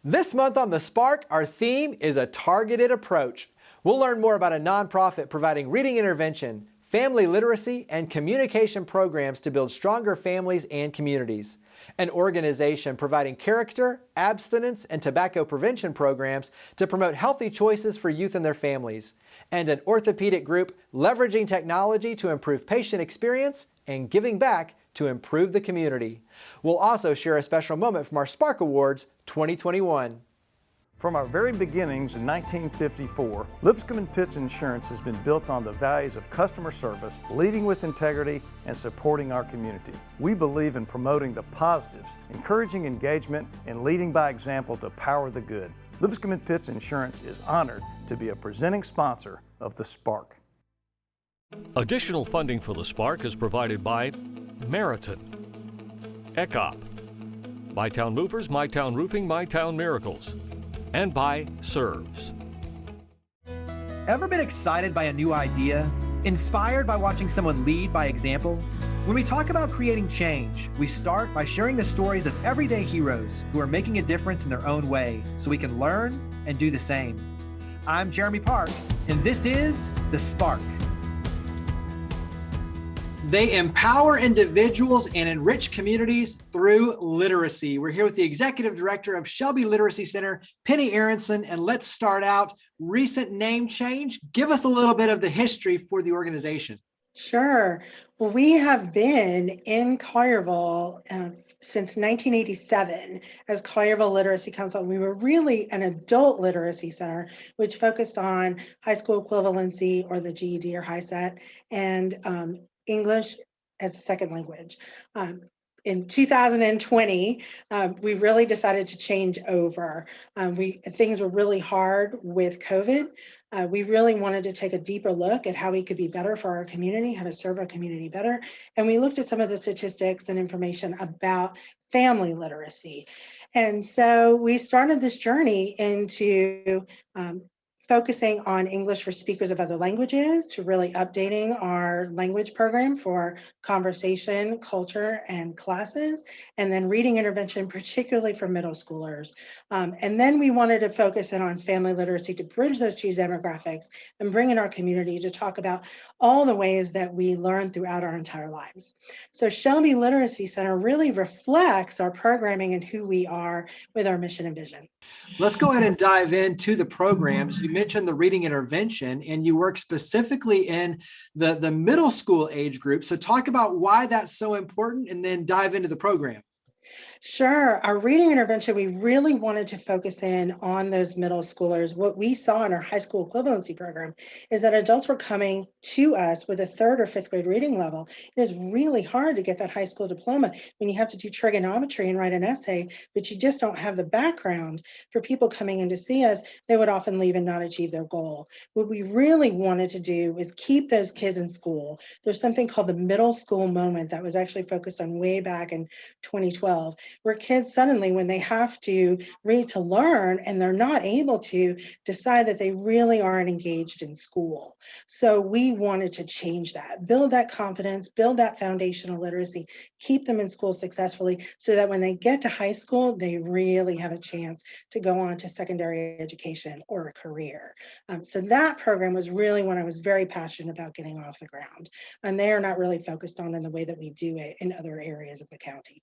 This month on The Spark, our theme is a targeted approach. We'll learn more about a nonprofit providing reading intervention, family literacy, and communication programs to build stronger families and communities. An organization providing character, abstinence, and tobacco prevention programs to promote healthy choices for youth and their families. And an orthopedic group leveraging technology to improve patient experience and giving back to improve the community. We'll also share a special moment from our Spark Awards 2021. From our very beginnings in 1954, Lipscomb & Pitts Insurance has been built on the values of customer service, leading with integrity, and supporting our community. We believe in promoting the positives, encouraging engagement, and leading by example to power the good. Lipscomb & Pitts Insurance is honored to be a presenting sponsor of The Spark. Additional funding for The Spark is provided by Meriton, ECOP, MyTown Movers, MyTown Roofing, MyTown Miracles, and by Serves. Ever been excited by a new idea? Inspired by watching someone lead by example? When we talk about creating change, we start by sharing the stories of everyday heroes who are making a difference in their own way so we can learn and do the same. I'm Jeremy Park, and this is The Spark. They empower individuals and enrich communities through literacy. We're here with the Executive Director of Shelby Literacy Center, Penny Aronson, and let's start out. Recent name change. Give us a little bit of the history for the organization. Sure. Well, we have been in Collierville since 1987 as Collierville Literacy Council. We were really an adult literacy center, which focused on high school equivalency or the GED or HiSET and English as a second language. In 2020, we really decided to change over. Things were really hard with COVID. We really wanted to take a deeper look at how we could be better for our community, how to serve our community better. And we looked at some of the statistics and information about family literacy. And so we started this journey into focusing on English for speakers of other languages, to really updating our language program for conversation, culture, and classes, and then reading intervention, particularly for middle schoolers. And then we wanted to focus in on family literacy to bridge those two demographics and bring in our community to talk about all the ways that we learn throughout our entire lives. So Shelby Literacy Center really reflects our programming and who we are with our mission and vision. Let's go ahead and dive into the programs. You mentioned the reading intervention, and you work specifically in the middle school age group. So talk about why that's so important and then dive into the program. Sure. Our reading intervention, we really wanted to focus in on those middle schoolers. What we saw in our high school equivalency program is that adults were coming to us with a 3rd or 5th grade reading level. It is really hard to get that high school diploma when you have to do trigonometry and write an essay, but you just don't have the background. For people coming in to see us, they would often leave and not achieve their goal. What we really wanted to do is keep those kids in school. There's something called the middle school moment that was actually focused on way back in 2012. Where kids suddenly, when they have to read to learn and they're not able to, decide that they really aren't engaged in school. So we wanted to change that, build that confidence, build that foundational literacy, keep them in school successfully so that when they get to high school, they really have a chance to go on to secondary education or a career. So that program was really one I was very passionate about getting off the ground. And they are not really focused on in the way that we do it in other areas of the county.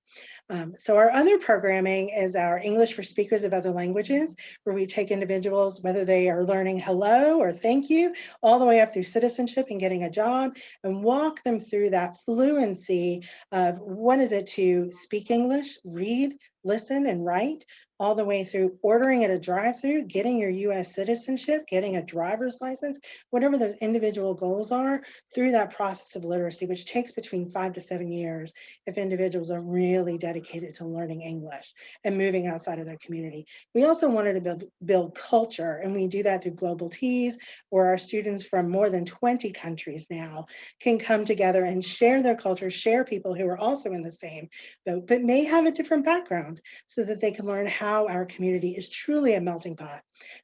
So our other programming is our English for speakers of other languages, where we take individuals, whether they are learning hello or thank you, all the way up through citizenship and getting a job, and walk them through that fluency of what is it to speak English, read, listen, and write, all the way through ordering at a drive-through, getting your U.S. citizenship, getting a driver's license, whatever those individual goals are, through that process of literacy, which takes between 5 to 7 years if individuals are really dedicated to learning English and moving outside of their community. We also wanted to build culture, and we do that through Global Teas, where our students from more than 20 countries now can come together and share their culture, share people who are also in the same boat, but may have a different background. background so that they can learn how our community is truly a melting pot.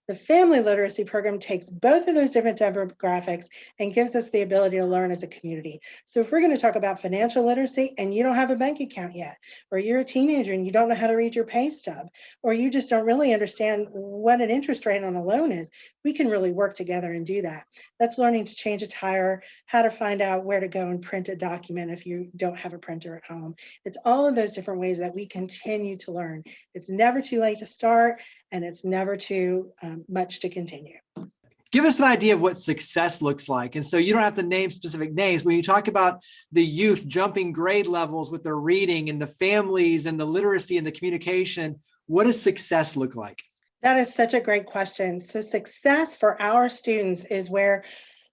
The family literacy program takes both of those different demographics and gives us the ability to learn as a community. So if we're going to talk about financial literacy and you don't have a bank account yet, or you're a teenager and you don't know how to read your pay stub, or you just don't really understand what an interest rate on a loan is, we can really work together and do that. That's learning to change a tire, how to find out where to go and print a document if you don't have a printer at home. It's all of those different ways that we continue to learn. It's never too late to start, and it's never too much to continue. Give us an idea of what success looks like. And so you don't have to name specific names. When you talk about the youth jumping grade levels with their reading and the families and the literacy and the communication, what does success look like? That is such a great question. So success for our students is where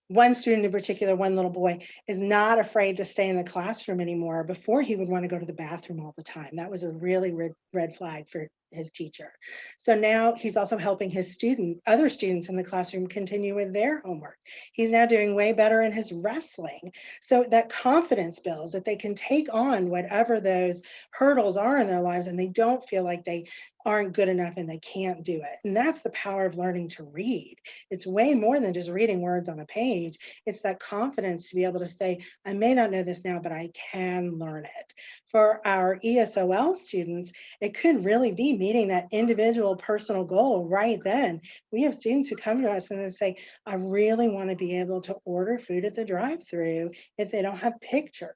one student in particular, one little boy, is not afraid to stay in the classroom anymore. Before, he would want to go to the bathroom all the time. That was a really red flag for his teacher. So now he's also helping his other students in the classroom continue with their homework. He's now doing way better in his wrestling. So that confidence builds, that they can take on whatever those hurdles are in their lives, and they don't feel like they aren't good enough and they can't do it. And that's the power of learning to read. It's way more than just reading words on a page. It's that confidence to be able to say, I may not know this now, but I can learn it. For our ESOL students, it could really be meeting that individual personal goal right then. We have students who come to us and they say, I really want to be able to order food at the drive-thru if they don't have pictures.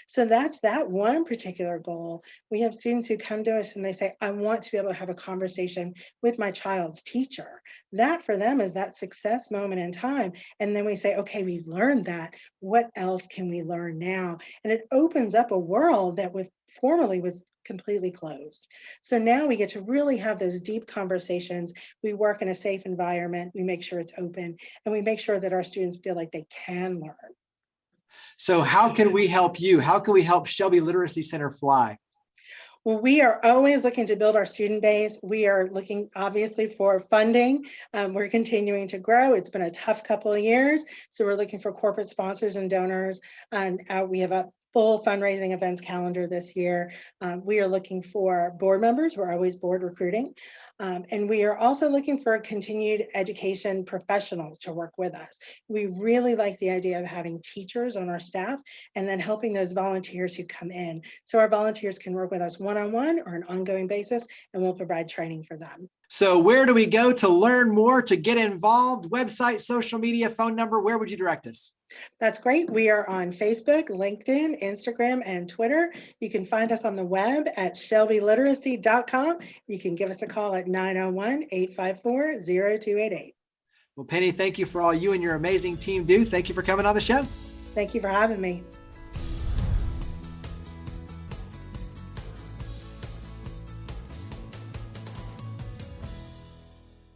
So that's that one particular goal. We have students who come to us and they say, I want to be able to have a conversation with my child's teacher. That for them is that success moment in time. And then we say, okay, we've learned that. What else can we learn now? And it opens up a world that formerly was completely closed. So now we get to really have those deep conversations. We work in a safe environment. We make sure it's open, and we make sure that our students feel like they can learn. So how can we help you? How can we help Shelby Literacy Center fly? Well, we are always looking to build our student base. We are looking obviously for funding. We're continuing to grow. It's been a tough couple of years. So we're looking for corporate sponsors and donors. And we have a full fundraising events calendar this year. We are looking for board members. We're always board recruiting. And we are also looking for continued education professionals to work with us. We really like the idea of having teachers on our staff and then helping those volunteers who come in. So our volunteers can work with us one-on-one or an ongoing basis, and we'll provide training for them. So where do we go to learn more, to get involved? Website, social media, phone number, where would you direct us? That's great. We are on Facebook, LinkedIn, Instagram, and Twitter. You can find us on the web at shelbyliteracy.com. You can give us a call at 901-854-0288. Well, Penny, thank you for all you and your amazing team do. Thank you for coming on the show. Thank you for having me.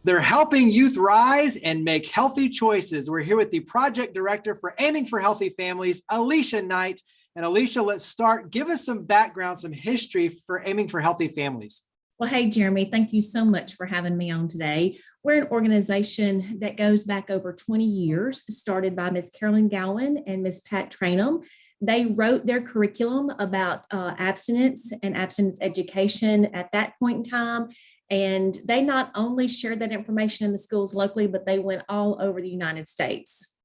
They're helping youth rise and make healthy choices. We're here with the project director for Aiming for Healthy Families, Alicia Knight. And Alicia, let's start. Give us some background, some history for Aiming for Healthy Families. Well, hey, Jeremy, thank you so much for having me on today. We're an organization that goes back over 20 years, started by Ms. Carolyn Gowan and Ms. Pat Trainum. They wrote their curriculum about abstinence and abstinence education at that point in time. And they not only shared that information in the schools locally, but they went all over the United States.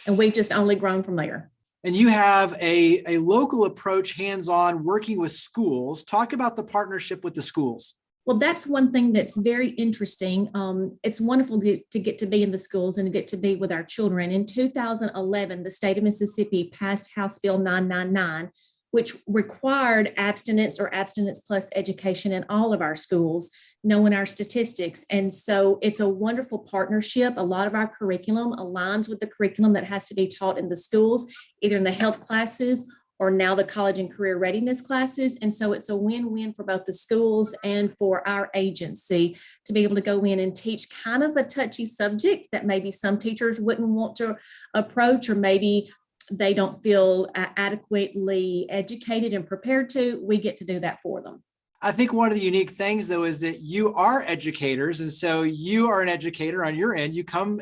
And we've just only grown from there. And you have a local approach, hands-on, working with schools. Talk about the partnership with the schools. Well, that's one thing that's very interesting. It's wonderful to get to be in the schools and to get to be with our children. In 2011, the state of Mississippi passed House Bill 999, which required abstinence or abstinence plus education in all of our schools, knowing our statistics. And so it's a wonderful partnership. A lot of our curriculum aligns with the curriculum that has to be taught in the schools, either in the health classes or now the college and career readiness classes. And so it's a win-win for both the schools and for our agency to be able to go in and teach kind of a touchy subject that maybe some teachers wouldn't want to approach, or maybe they don't feel adequately educated and prepared to. We get to do that for them. I think one of the unique things, though, is that you are educators. And so you are an educator on your end. You come,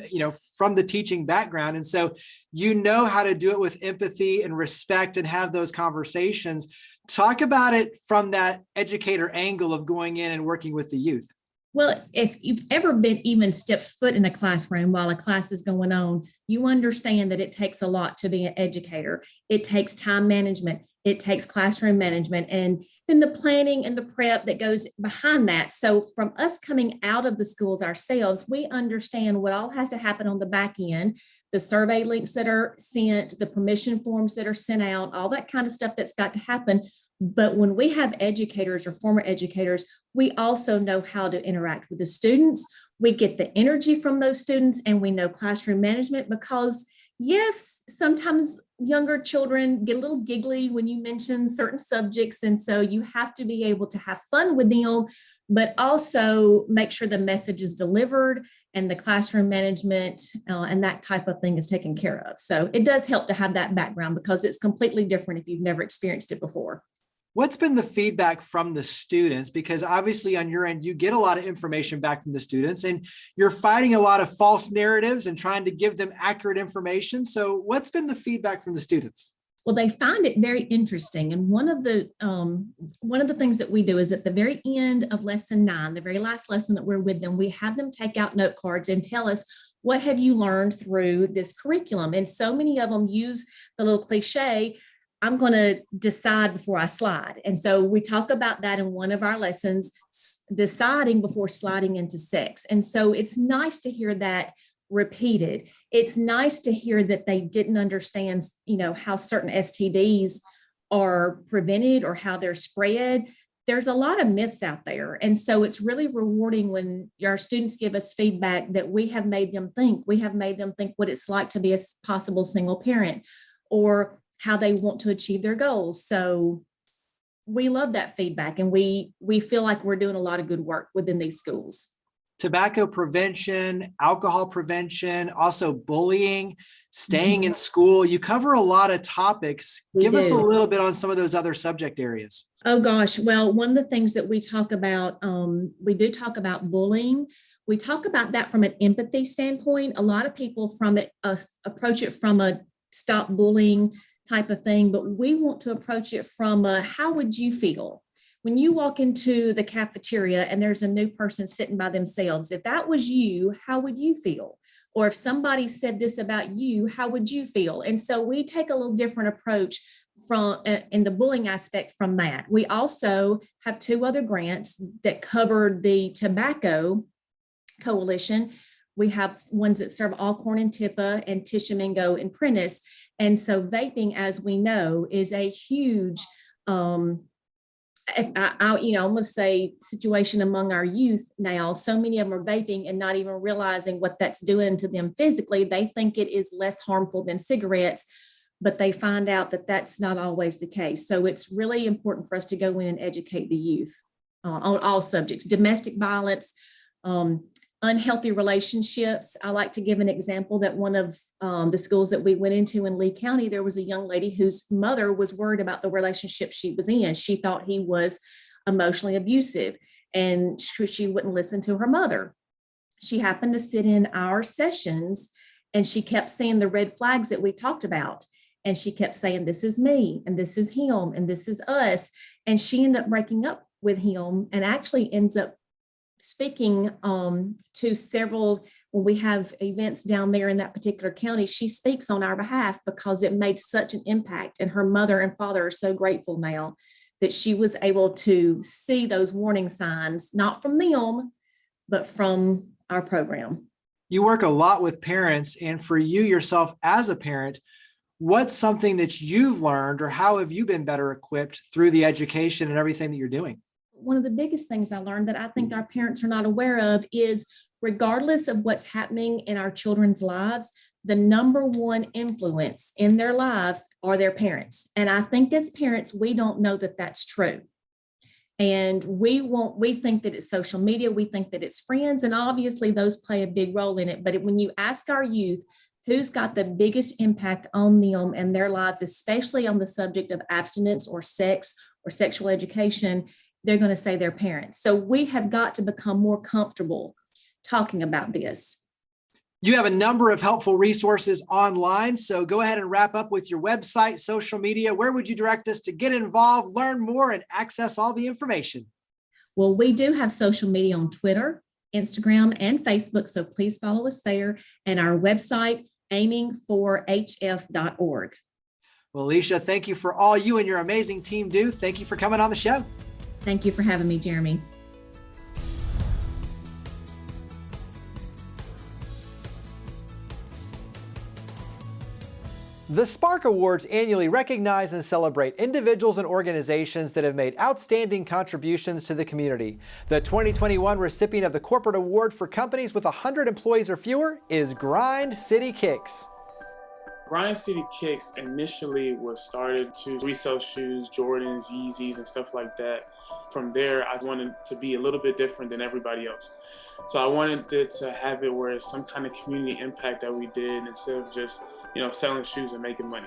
from the teaching background. And so you know how to do it with empathy and respect and have those conversations. Talk about it from that educator angle of going in and working with the youth. Well, if you've ever been even stepped foot in a classroom while a class is going on, you understand that it takes a lot to be an educator. It takes time management. It takes classroom management, and then the planning and the prep that goes behind that. So from us coming out of the schools ourselves, we understand what all has to happen on the back end, the survey links that are sent, the permission forms that are sent out, all that kind of stuff that's got to happen. But when we have educators or former educators, we also know how to interact with the students. We get the energy from those students, and we know classroom management because, yes, sometimes younger children get a little giggly when you mention certain subjects. And so you have to be able to have fun with them, but also make sure the message is delivered and the classroom management and that type of thing is taken care of. So it does help to have that background because it's completely different if you've never experienced it before. What's been the feedback from the students? Because obviously on your end, you get a lot of information back from the students and you're fighting a lot of false narratives and trying to give them accurate information. So what's been the feedback from the students? Well, they find it very interesting. And one of the things that we do is at the very end of lesson 9, the very last lesson that we're with them, we have them take out note cards and tell us, what have you learned through this curriculum? And so many of them use the little cliche, I'm going to decide before I slide. And so we talk about that in one of our lessons, deciding before sliding into sex. And so it's nice to hear that repeated. It's nice to hear that they didn't understand, how certain STDs are prevented or how they're spread. There's a lot of myths out there. And so it's really rewarding when our students give us feedback that we have made them think. We have made them think what it's like to be a possible single parent, or how they want to achieve their goals. So we love that feedback, and we feel like we're doing a lot of good work within these schools. Tobacco prevention, alcohol prevention, also bullying, staying in school. You cover a lot of topics. Give us a little bit on some of those other subject areas. Oh gosh. Well, one of the things that we talk about, we do talk about bullying. We talk about that from an empathy standpoint. A lot of people approach it from a stop bullying type of thing, but we want to approach it from how would you feel when you walk into the cafeteria and there's a new person sitting by themselves? If that was you, how would you feel? Or if somebody said this about you, how would you feel? And so we take a little different approach from in the bullying aspect from that. We also have 2 other grants that cover the tobacco coalition. We have ones that serve Alcorn and Tippah and Tishomingo and Prentice. And so vaping, as we know, is a huge, I almost say situation among our youth now. So many of them are vaping and not even realizing what that's doing to them physically. They think it is less harmful than cigarettes, but they find out that that's not always the case. So it's really important for us to go in and educate the youth on all subjects, domestic violence, unhealthy relationships. I like to give an example that one of the schools that we went into in Lee County, there was a young lady whose mother was worried about the relationship she was in. She thought he was emotionally abusive and she wouldn't listen to her mother. She happened to sit in our sessions and she kept seeing the red flags that we talked about. And she kept saying, this is me and this is him and this is us. And she ended up breaking up with him and actually ends up speaking to several, when we have events down there in that particular county, she speaks on our behalf because it made such an impact. And her mother and father are so grateful now that she was able to see those warning signs, not from them, but from our program. You work a lot with parents, and for you yourself as a parent, what's something that you've learned, or how have you been better equipped through the education and everything that you're doing? One of the biggest things I learned that I think our parents are not aware of is, regardless of what's happening in our children's lives, the number one influence in their lives are their parents. And I think as parents, we don't know that that's true. And we think that it's social media, we think that it's friends, and obviously those play a big role in it. But when you ask our youth who's got the biggest impact on them and their lives, especially on the subject of abstinence or sex or sexual education, they're going to say their parents. So we have got to become more comfortable talking about this. You have a number of helpful resources online, so go ahead and wrap up with your website, social media. Where would you direct us to get involved, learn more, and access all the information? Well, we do have social media on Twitter, Instagram, and Facebook, so please follow us there, and our website, aimingforhf.org. Well, Alicia, thank you for all you and your amazing team do. Thank you for coming on the show. Thank you for having me, Jeremy. The Spark Awards annually recognize and celebrate individuals and organizations that have made outstanding contributions to the community. The 2021 recipient of the Corporate Award for companies with 100 employees or fewer is Grind City Kicks. Grind City Kicks initially was started to resell shoes, Jordans, Yeezys, and stuff like that. From there, I wanted to be a little bit different than everybody else. So I wanted it to have it where it's some kind of community impact that we did instead of just selling shoes and making money.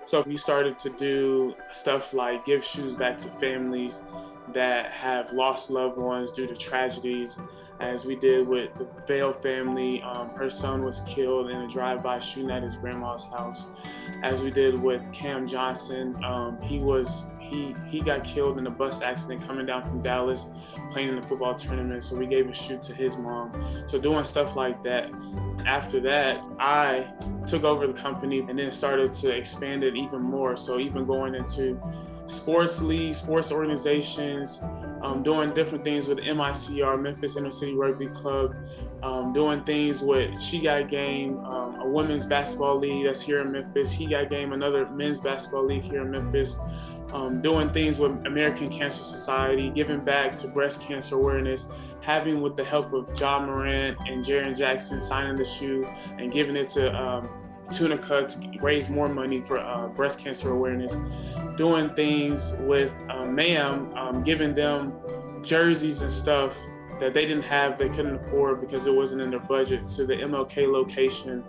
So we started to do stuff like give shoes back to families that have lost loved ones due to tragedies, as we did with the Vale family. Her son was killed in a drive-by shooting at his grandma's house. As we did with Cam Johnson, he got killed in a bus accident coming down from Dallas, playing in the football tournament. So we gave a shoe to his mom. So doing stuff like that. After that, I took over the company and then started to expand it even more. So even going into sports leagues, sports organizations, doing different things with MICR, Memphis Inner City Rugby Club, doing things with She Got Game, a women's basketball league that's here in Memphis, He Got Game, another men's basketball league here in Memphis, doing things with American Cancer Society, giving back to breast cancer awareness, having with the help of John Morant and Jaren Jackson signing the shoe and giving it to Tunica to raise more money for breast cancer awareness, doing things with MAM, giving them jerseys and stuff that they didn't have, they couldn't afford because it wasn't in their budget, to the MLK location.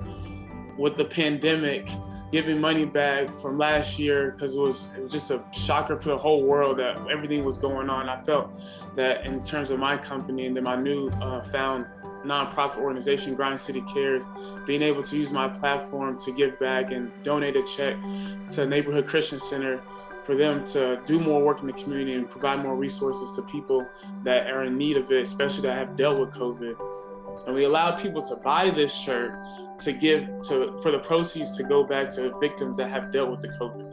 With the pandemic, giving money back from last year because it was just a shocker for the whole world that everything was going on. I felt that in terms of my company and then my new found nonprofit organization, Grind City Cares, being able to use my platform to give back and donate a check to Neighborhood Christian Center for them to do more work in the community and provide more resources to people that are in need of it, especially that have dealt with COVID. And we allowed people to buy this shirt to give for the proceeds to go back to victims that have dealt with the COVID.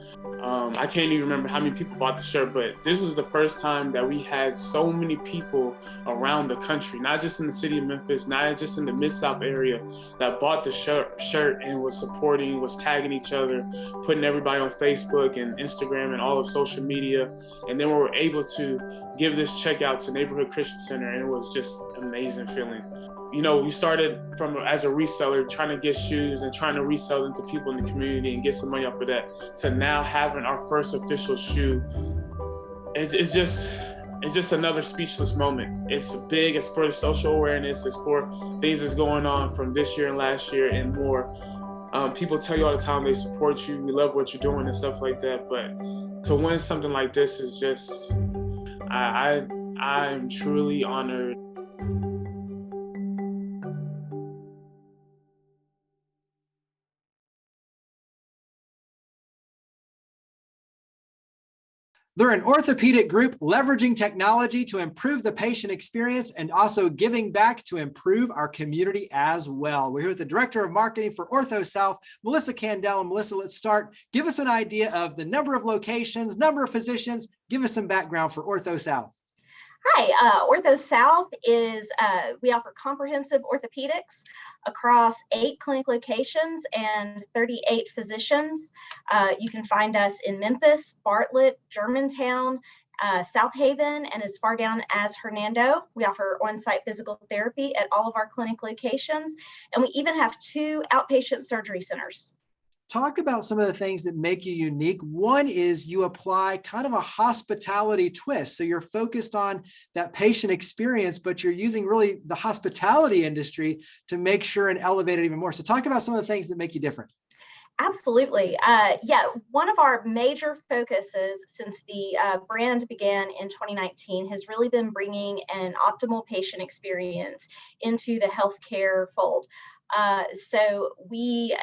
I can't even remember how many people bought the shirt, but this was the first time that we had so many people around the country, not just in the city of Memphis, not just in the Mid-South area, that bought the shirt and was supporting, was tagging each other, putting everybody on Facebook and Instagram and all of social media. And then we were able to give this check out to Neighborhood Christian Center, and it was just an amazing feeling. We started from as a reseller, trying to get shoes and trying to resell them to people in the community and get some money off of that, to now having our first official shoe. It's just another speechless moment. It's big, it's for the social awareness, it's for things that's going on from this year and last year and more. People tell you all the time they support you, we love what you're doing and stuff like that, but to win something like this is just, I'm truly honored. They're an orthopedic group leveraging technology to improve the patient experience and also giving back to improve our community as well. We're here with the Director of Marketing for Ortho South, Melissa Candell. And Melissa, let's start. Give us an idea of the number of locations, number of physicians. Give us some background for Ortho South. Hi, Ortho South is, we offer comprehensive orthopedics across 8 clinic locations and 38 physicians. You can find us in Memphis, Bartlett, Germantown, South Haven, and as far down as Hernando. We offer on-site physical therapy at all of our clinic locations, and we even have 2 outpatient surgery centers. Talk about some of the things that make you unique. One is you apply kind of a hospitality twist. So you're focused on that patient experience, but you're using really the hospitality industry to make sure and elevate it even more. So talk about some of the things that make you different. Absolutely. One of our major focuses since the brand began in 2019 has really been bringing an optimal patient experience into the healthcare fold. So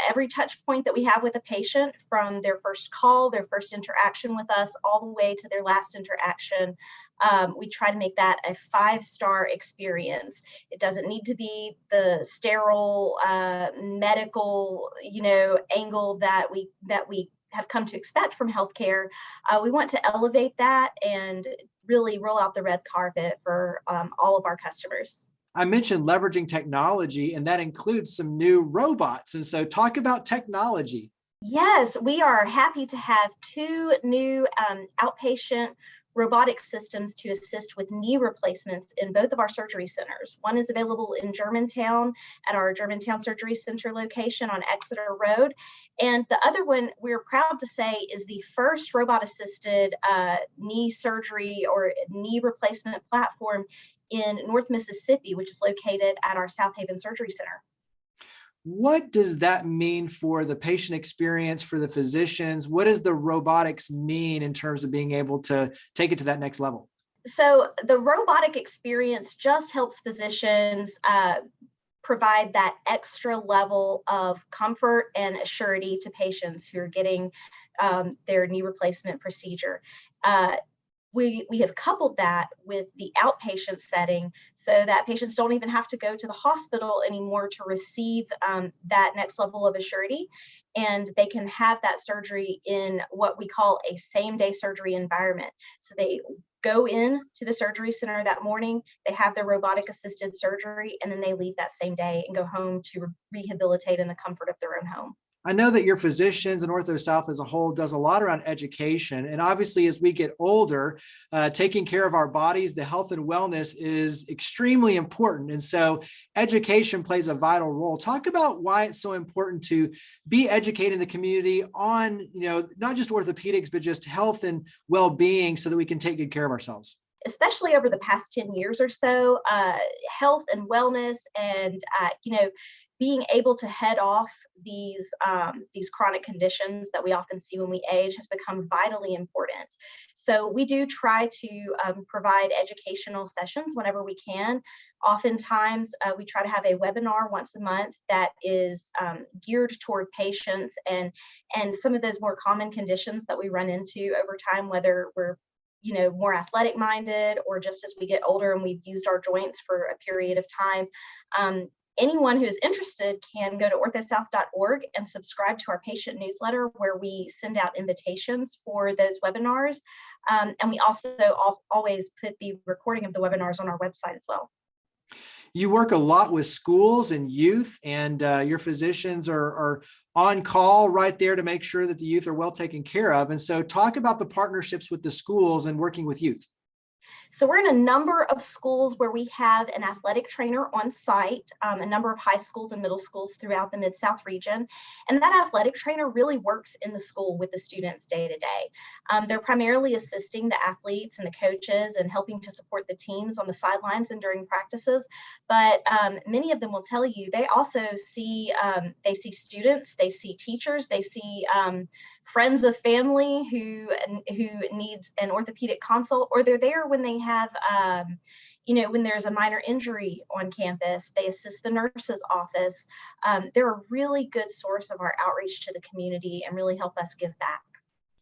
every touch point that we have with a patient, from their first call, their first interaction with us, all the way to their last interaction, we try to make that a 5-star experience. It doesn't need to be the sterile medical, angle that we have come to expect from healthcare. We want to elevate that and really roll out the red carpet for all of our customers. I mentioned leveraging technology, and that includes some new robots. And so talk about technology. Yes, we are happy to have 2 new outpatient robotic systems to assist with knee replacements in both of our surgery centers. One is available in Germantown at our Germantown Surgery Center location on Exeter Road. And the other one, we're proud to say, is the first robot-assisted knee surgery or knee replacement platform in North Mississippi, which is located at our South Haven Surgery Center. What does that mean for the patient experience, for the physicians? What does the robotics mean in terms of being able to take it to that next level? So the robotic experience just helps physicians provide that extra level of comfort and assurity to patients who are getting their knee replacement procedure. We have coupled that with the outpatient setting so that patients don't even have to go to the hospital anymore to receive that next level of assurity. And they can have that surgery in what we call a same-day surgery environment. So they go in to the surgery center that morning, they have their robotic assisted surgery, and then they leave that same day and go home to rehabilitate in the comfort of their own home. I know that your physicians and Ortho South as a whole does a lot around education. And obviously, as we get older, taking care of our bodies, the health and wellness is extremely important. And so education plays a vital role. Talk about why it's so important to be educating the community on, not just orthopedics, but just health and well-being so that we can take good care of ourselves. Especially over the past 10 years or so, health and wellness and, being able to head off these chronic conditions that we often see when we age has become vitally important. So we do try to provide educational sessions whenever we can. Oftentimes, we try to have a webinar once a month that is geared toward patients and some of those more common conditions that we run into over time, whether we're more athletic minded or just as we get older and we've used our joints for a period of time. Anyone who is interested can go to orthosouth.org and subscribe to our patient newsletter, where we send out invitations for those webinars. And we also always put the recording of the webinars on our website as well. You work a lot with schools and youth, and your physicians are on call right there to make sure that the youth are well taken care of. And so talk about the partnerships with the schools and working with youth. So we're in a number of schools where we have an athletic trainer on site, a number of high schools and middle schools throughout the Mid-South region. And that athletic trainer really works in the school with the students day to day. They're primarily assisting the athletes and the coaches and helping to support the teams on the sidelines and during practices. But many of them will tell you they also see, students, they see teachers, they see friends of family who needs an orthopedic consult, or they're there when they have, when there's a minor injury on campus. They assist the nurse's office. They're a really good source of our outreach to the community and really help us give back.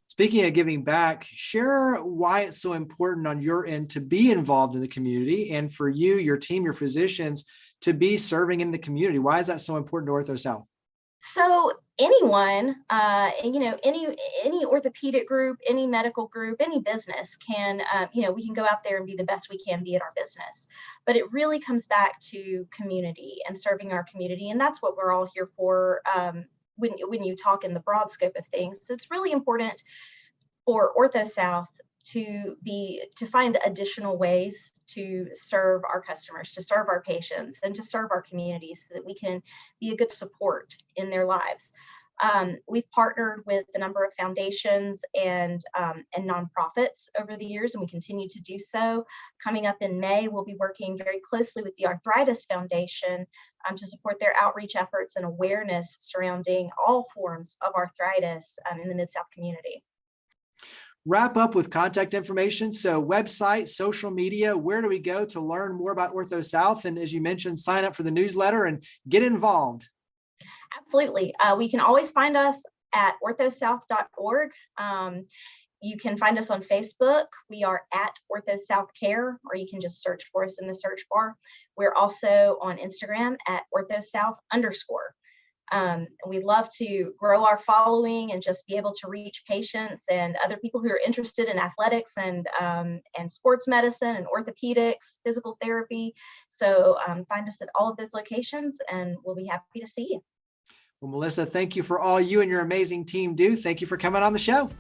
Speaking of giving back, share why it's so important on your end to be involved in the community, and for you, your team, your physicians to be serving in the community. Why is that so important to Ortho South? So anyone, any orthopedic group, any medical group, any business can, we can go out there and be the best we can be at our business. But it really comes back to community and serving our community. And that's what we're all here for when you talk in the broad scope of things. So it's really important for Ortho South to find additional ways to serve our customers, to serve our patients, and to serve our communities so that we can be a good support in their lives. We've partnered with a number of foundations and nonprofits over the years, and we continue to do so. Coming up in May, we'll be working very closely with the Arthritis Foundation to support their outreach efforts and awareness surrounding all forms of arthritis in the Mid-South community. Wrap up with contact information. So website, social media, where do we go to learn more about Ortho South? And as you mentioned, sign up for the newsletter and get involved. Absolutely. We can always find us at orthosouth.org. You can find us on Facebook. We are at OrthoSouth Care, or you can just search for us in the search bar. We're also on Instagram at OrthoSouth_. We'd love to grow our following and just be able to reach patients and other people who are interested in athletics and sports medicine and orthopedics, physical therapy. So find us at all of those locations, and we'll be happy to see you. Well, Melissa, thank you for all you and your amazing team do. Thank you for coming on the show.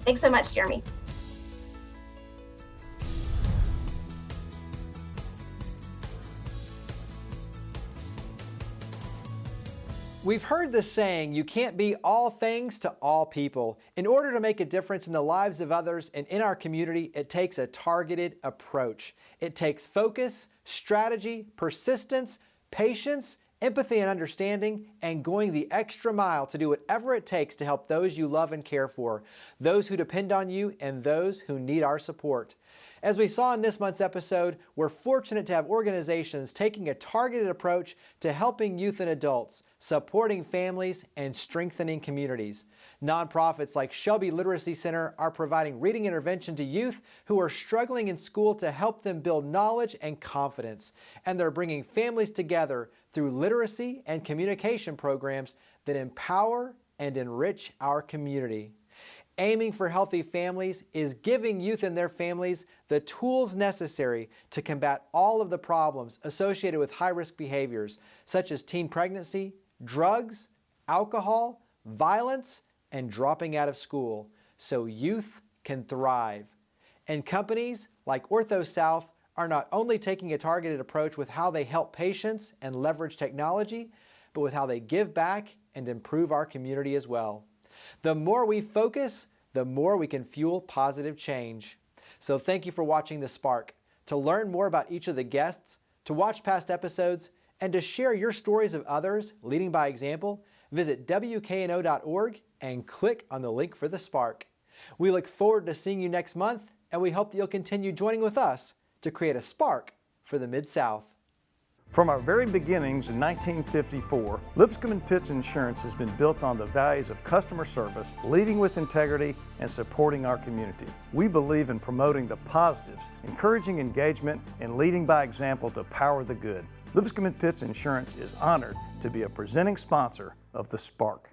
Thanks so much, Jeremy. We've heard the saying, you can't be all things to all people. In order to make a difference in the lives of others and in our community, it takes a targeted approach. It takes focus, strategy, persistence, patience, empathy and understanding, and going the extra mile to do whatever it takes to help those you love and care for, those who depend on you, and those who need our support. As we saw in this month's episode, we're fortunate to have organizations taking a targeted approach to helping youth and adults, supporting families, and strengthening communities. Nonprofits like Shelby Literacy Center are providing reading intervention to youth who are struggling in school to help them build knowledge and confidence. And they're bringing families together through literacy and communication programs that empower and enrich our community. Aiming for Healthy Families is giving youth and their families the tools necessary to combat all of the problems associated with high-risk behaviors, such as teen pregnancy, drugs, alcohol, violence, and dropping out of school, so youth can thrive. And companies like OrthoSouth are not only taking a targeted approach with how they help patients and leverage technology, but with how they give back and improve our community as well. The more we focus, the more we can fuel positive change. So thank you for watching The Spark. To learn more about each of the guests, to watch past episodes, and to share your stories of others leading by example, visit WKNO.org and click on the link for The Spark. We look forward to seeing you next month, and we hope that you'll continue joining with us to create a spark for the Mid-South. From our very beginnings in 1954, Lipscomb & Pitts Insurance has been built on the values of customer service, leading with integrity, and supporting our community. We believe in promoting the positives, encouraging engagement, and leading by example to power the good. Lipscomb & Pitts Insurance is honored to be a presenting sponsor of The Spark.